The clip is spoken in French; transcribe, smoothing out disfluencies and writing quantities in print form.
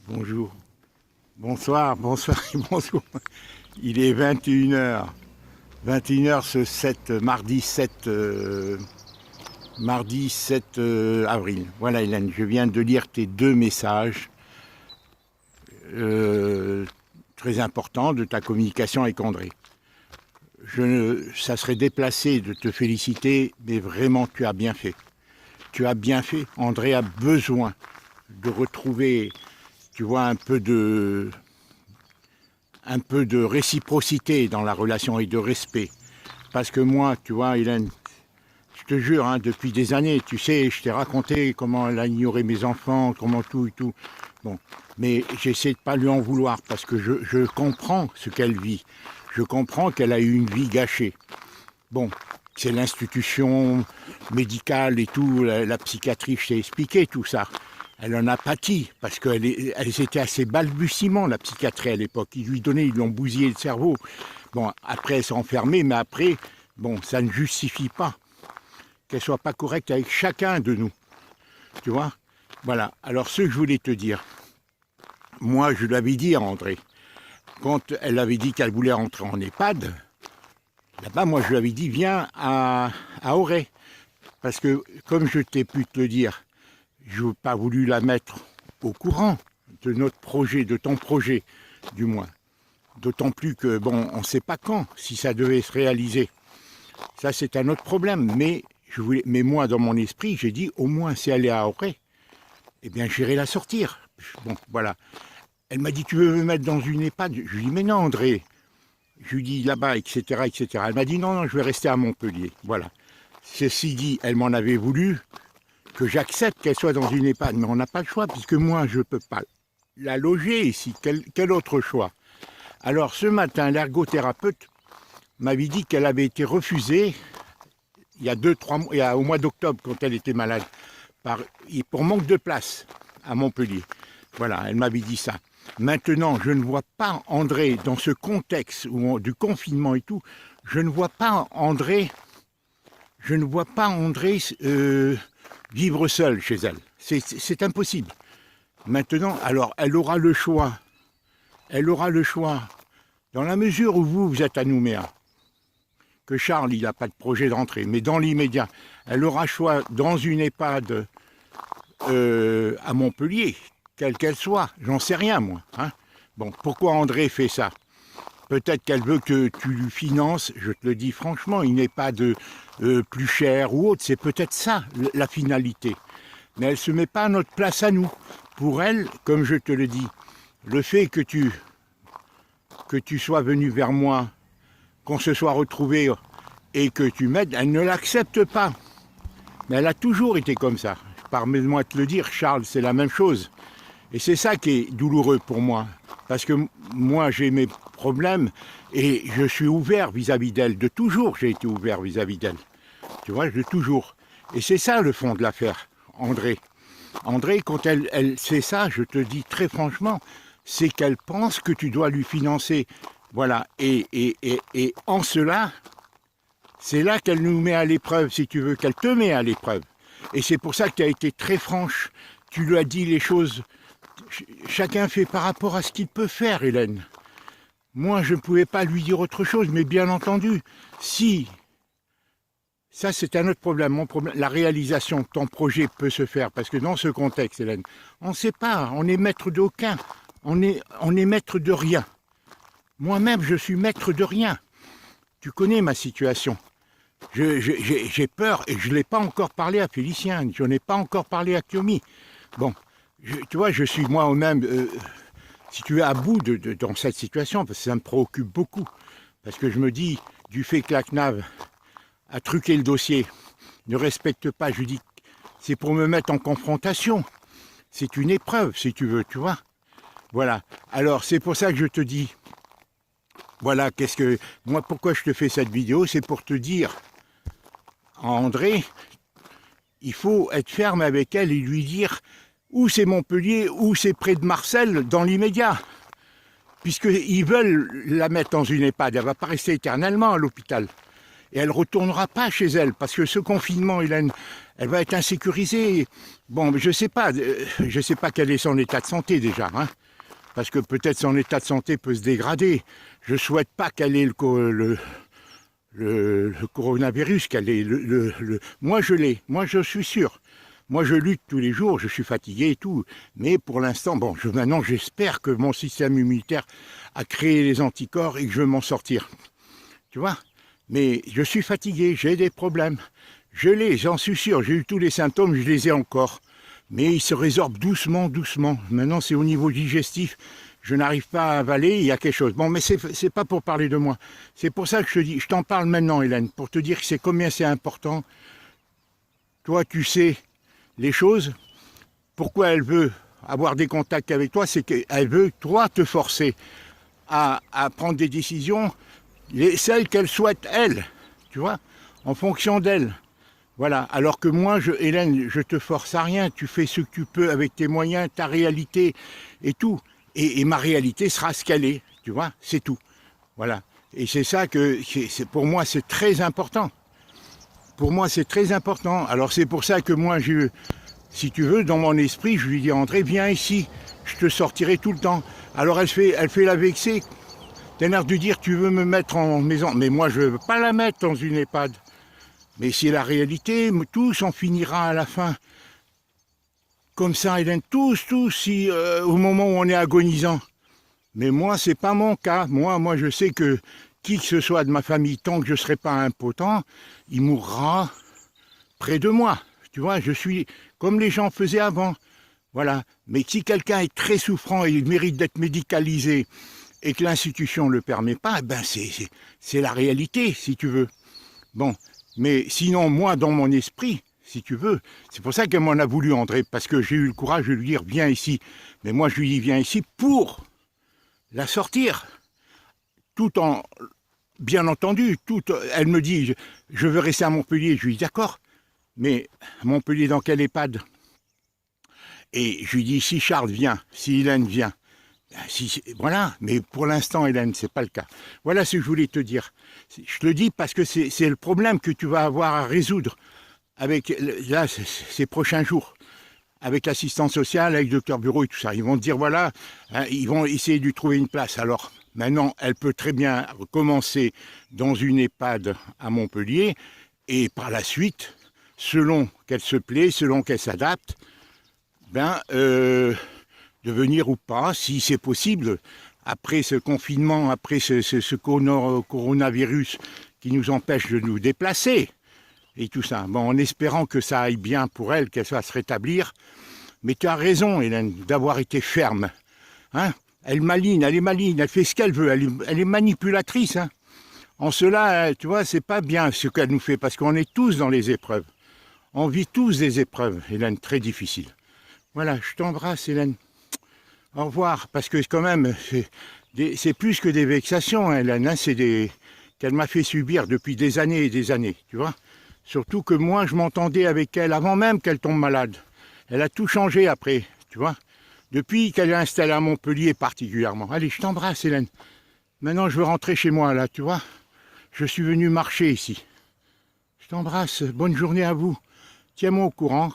Bonjour, bonsoir, bonsoir et bonjour. Il est 21h. 21h ce 7, mardi 7 avril. Voilà Hélène, je viens de lire tes deux messages très importants de ta communication avec André. Ça serait déplacé de te féliciter, mais vraiment tu as bien fait. Tu as bien fait. André a besoin de retrouver, tu vois, un peu de réciprocité dans la relation et de respect. Parce que moi, tu vois, Hélène, je te jure, hein, depuis des années, tu sais, je t'ai raconté comment elle a ignoré mes enfants, comment tout et tout. Bon, mais j'essaie de pas lui en vouloir parce que je comprends ce qu'elle vit. Je comprends qu'elle a eu une vie gâchée. Bon, c'est l'institution médicale et tout, la psychiatrie, je t'ai expliqué tout ça. Elle en a pâti, parce qu'elle était assez balbutiement, la psychiatrie à l'époque. Ils lui ont bousillé le cerveau. Bon, après, elle s'est enfermée, mais après, bon, ça ne justifie pas qu'elle soit pas correcte avec chacun de nous. Tu vois? Voilà. Alors, ce que je voulais te dire, moi, je l'avais dit à André, quand elle avait dit qu'elle voulait rentrer en EHPAD, là-bas, moi, je lui avais dit, viens à Auray. Parce que, comme je t'ai pu te le dire, je n'ai pas voulu la mettre au courant de notre projet, de ton projet, du moins. D'autant plus que, bon, on ne sait pas quand, si ça devait se réaliser. Ça, c'est un autre problème. Mais moi, dans mon esprit, j'ai dit, au moins, si elle est à Auray, eh bien, j'irai la sortir. Bon, voilà. Elle m'a dit, tu veux me mettre dans une EHPAD? Je lui ai dit, mais non, André. Je lui ai dit, là-bas, etc., etc. Elle m'a dit, non, non, je vais rester à Montpellier. Voilà. Ceci dit, elle m'en avait voulu, que j'accepte qu'elle soit dans une EHPAD, mais on n'a pas le choix, puisque moi, je ne peux pas la loger ici. Quel autre choix? Alors, ce matin, l'ergothérapeute m'avait dit qu'elle avait été refusée il y a 2-3 mois, au mois d'octobre, quand elle était malade, pour manque de place à Montpellier. Voilà, elle m'avait dit ça. Maintenant, je ne vois pas André, dans ce contexte du confinement et tout, je ne vois pas André vivre seule chez elle. C'est impossible. Maintenant, alors, elle aura le choix. Elle aura le choix. Dans la mesure où vous êtes à Nouméa, que Charles, il n'a pas de projet de rentrée, mais dans l'immédiat, elle aura le choix dans une EHPAD à Montpellier, quelle qu'elle soit. J'en sais rien, moi. Hein. Bon, pourquoi André fait ça? Peut-être qu'elle veut que tu lui finances, je te le dis franchement, il n'est pas de plus cher ou autre, c'est peut-être ça la finalité. Mais elle ne se met pas à notre place à nous. Pour elle, comme je te le dis, le fait que tu sois venu vers moi, qu'on se soit retrouvé et que tu m'aides, elle ne l'accepte pas. Mais elle a toujours été comme ça. Permets-moi de te le dire, Charles, c'est la même chose. Et c'est ça qui est douloureux pour moi. Parce que moi, j'ai mes problèmes et je suis ouvert vis-à-vis d'elle. De toujours, j'ai été ouvert vis-à-vis d'elle. Tu vois, de toujours. Et c'est ça le fond de l'affaire, André. André, quand elle sait ça, je te dis très franchement, c'est qu'elle pense que tu dois lui financer. Voilà. Et en cela, c'est là qu'elle nous met à l'épreuve, si tu veux, qu'elle te met à l'épreuve. Et c'est pour ça que tu as été très franche. Tu lui as dit les choses. Chacun fait par rapport à ce qu'il peut faire, Hélène. Moi, je ne pouvais pas lui dire autre chose, mais bien entendu, si, ça c'est un autre problème, mon problème, la réalisation de ton projet peut se faire, parce que dans ce contexte, Hélène, on ne sait pas, on est maître d'aucun, on est maître de rien. Moi-même, je suis maître de rien. Tu connais ma situation. J'ai peur, et je ne l'ai pas encore parlé à Félicien, je n'en ai pas encore parlé à Thiomi. Bon, tu vois, je suis moi-même, si tu es à bout dans cette situation, parce que ça me préoccupe beaucoup. Parce que je me dis, du fait que la CNAV a truqué le dossier, ne respecte pas, je dis, c'est pour me mettre en confrontation. C'est une épreuve, si tu veux, tu vois. Voilà. Alors, c'est pour ça que je te dis, voilà, moi, pourquoi je te fais cette vidéo, c'est pour te dire, André, il faut être ferme avec elle et lui dire, ou c'est Montpellier, ou c'est près de Marseille, dans l'immédiat. Puisqu'ils veulent la mettre dans une EHPAD, elle ne va pas rester éternellement à l'hôpital. Et elle ne retournera pas chez elle, parce que ce confinement, Hélène, elle va être insécurisée. Bon, je ne sais pas quel est son état de santé déjà. Hein. parce que peut-être son état de santé peut se dégrader. Je ne souhaite pas qu'elle ait le coronavirus, qu'elle ait moi je l'ai, moi je suis sûr. Moi je lutte tous les jours, je suis fatigué et tout, mais pour l'instant, bon, maintenant j'espère que mon système immunitaire a créé les anticorps et que je vais m'en sortir. Tu vois? Mais je suis fatigué, j'ai des problèmes. Je l'ai, j'en suis sûr, j'ai eu tous les symptômes, je les ai encore. Mais ils se résorbent doucement, doucement. Maintenant c'est au niveau digestif, je n'arrive pas à avaler, il y a quelque chose. Bon, mais c'est pas pour parler de moi. C'est pour ça que je te dis, je t'en parle maintenant, Hélène, pour te dire que c'est combien c'est important. Toi, tu sais les choses. Pourquoi elle veut avoir des contacts avec toi, c'est qu'elle veut, toi, te forcer à prendre des décisions, celles qu'elle souhaite, elle, tu vois, en fonction d'elle. Voilà, alors que moi, Hélène, je te force à rien, tu fais ce que tu peux avec tes moyens, ta réalité et tout. Et ma réalité sera ce qu'elle est, tu vois, c'est tout. Voilà. Et c'est ça que, pour moi, c'est très important. Pour moi, c'est très important. Alors c'est pour ça que moi, si tu veux, dans mon esprit, je lui dis, André, viens ici, je te sortirai tout le temps. Alors elle fait la vexer. T'as l'air de dire, tu veux me mettre en maison. Mais moi, je ne veux pas la mettre dans une EHPAD. Mais c'est la réalité, tous on finira à la fin. Comme ça, Hélène, tous, si, au moment où on est agonisant. Mais moi, c'est pas mon cas. Moi, je sais que qui que ce soit de ma famille, tant que je ne serai pas impotent, il mourra près de moi. Tu vois, je suis comme les gens faisaient avant. Voilà. Mais si quelqu'un est très souffrant et il mérite d'être médicalisé et que l'institution ne le permet pas, ben c'est la réalité, si tu veux. Bon, mais sinon, moi, dans mon esprit, si tu veux, c'est pour ça qu'elle m'en a voulu, André, parce que j'ai eu le courage de lui dire, viens ici. Mais moi, je lui dis, viens ici pour la sortir. Tout en, bien entendu, elle me dit, je veux rester à Montpellier. Je lui dis, d'accord, mais Montpellier dans quel EHPAD? Et je lui dis, si Charles vient, si Hélène vient, voilà, mais pour l'instant, Hélène, c'est pas le cas. Voilà ce que je voulais te dire. Je te le dis parce que c'est le problème que tu vas avoir à résoudre avec, là, ces prochains jours, avec l'assistance sociale, avec le docteur Bureau et tout ça. Ils vont te dire, voilà, hein, ils vont essayer de lui trouver une place. Alors, maintenant, elle peut très bien commencer dans une EHPAD à Montpellier et par la suite, selon qu'elle se plaît, selon qu'elle s'adapte, ben, de venir ou pas, si c'est possible, après ce confinement, après ce coronavirus qui nous empêche de nous déplacer et tout ça. Bon, en espérant que ça aille bien pour elle, qu'elle va se rétablir. Mais tu as raison, Hélène, d'avoir été ferme. Hein, elle maligne, elle fait ce qu'elle veut, elle est manipulatrice. Hein. En cela, tu vois, c'est pas bien ce qu'elle nous fait, parce qu'on est tous dans les épreuves. On vit tous des épreuves, Hélène, très difficiles. Voilà, je t'embrasse, Hélène. Au revoir, parce que quand même, c'est plus que des vexations, hein, Hélène, hein, c'est qu'elle m'a fait subir depuis des années et des années, tu vois. Surtout que moi, je m'entendais avec elle avant même qu'elle tombe malade. Elle a tout changé après, tu vois. Depuis qu'elle est installée à Montpellier particulièrement. Allez, je t'embrasse, Hélène. Maintenant, je veux rentrer chez moi, là, tu vois. Je suis venu marcher ici. Je t'embrasse, bonne journée à vous. Tiens-moi au courant.